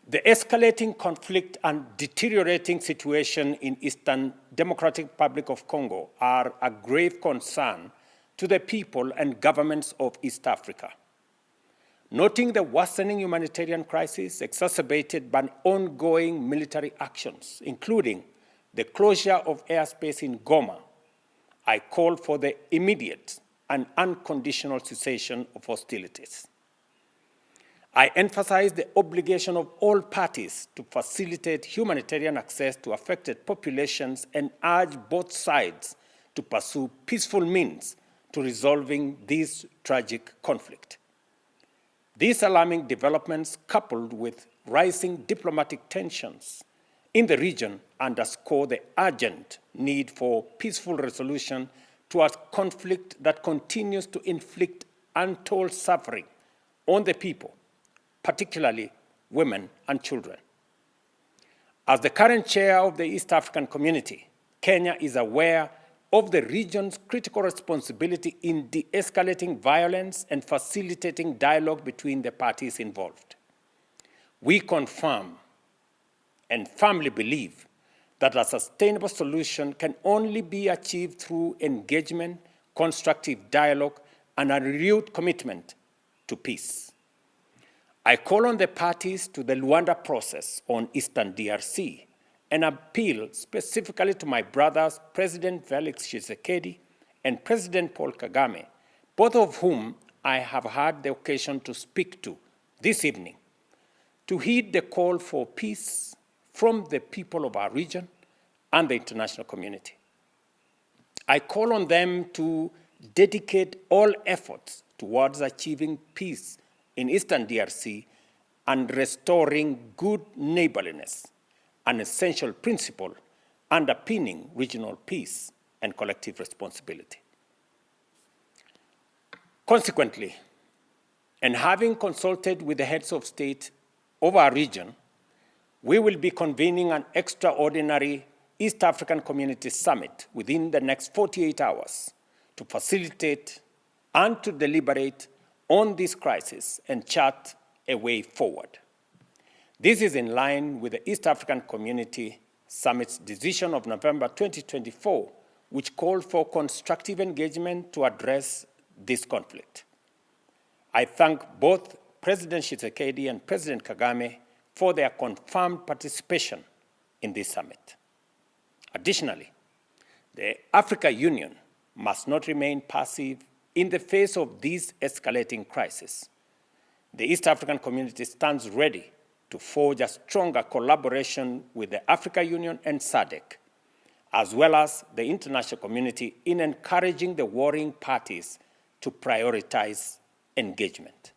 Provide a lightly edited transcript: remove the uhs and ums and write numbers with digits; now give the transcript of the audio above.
The escalating conflict and deteriorating situation in Eastern Democratic Republic of Congo are a grave concern to the people and governments of East Africa. Noting the worsening humanitarian crisis exacerbated by ongoing military actions, including the closure of airspace in Goma, I call for the immediate and unconditional cessation of hostilities. I emphasize the obligation of all parties to facilitate humanitarian access to affected populations and urge both sides to pursue peaceful means to resolving this tragic conflict. These alarming developments, coupled with rising diplomatic tensions in the region, underscore the urgent need for peaceful resolution to a conflict that continues to inflict untold suffering on the people, particularly women and children. As the current chair of the East African Community, Kenya is aware of the region's critical responsibility in de-escalating violence and facilitating dialogue between the parties involved. We confirm and firmly believe that a sustainable solution can only be achieved through engagement, constructive dialogue, and a renewed commitment to peace. I call on the parties to the Luanda process on Eastern DRC and appeal specifically to my brothers, President Felix Tshisekedi and President Paul Kagame, both of whom I have had the occasion to speak to this evening, to heed the call for peace from the people of our region and the international community. I call on them to dedicate all efforts towards achieving peace in Eastern DRC and restoring good neighborliness, an essential principle underpinning regional peace and collective responsibility. Consequently, and having consulted with the heads of state of our region, we will be convening an extraordinary East African Community Summit within the next 48 hours to facilitate and to deliberate on this crisis and chart a way forward. This is in line with the East African Community Summit's decision of November 2024, which called for constructive engagement to address this conflict. I thank both President Tshisekedi and President Kagame for their confirmed participation in this summit. Additionally, the African Union must not remain passive in the face of this escalating crisis. The East African Community stands ready to forge a stronger collaboration with the African Union and SADC, as well as the international community in encouraging the warring parties to prioritize engagement.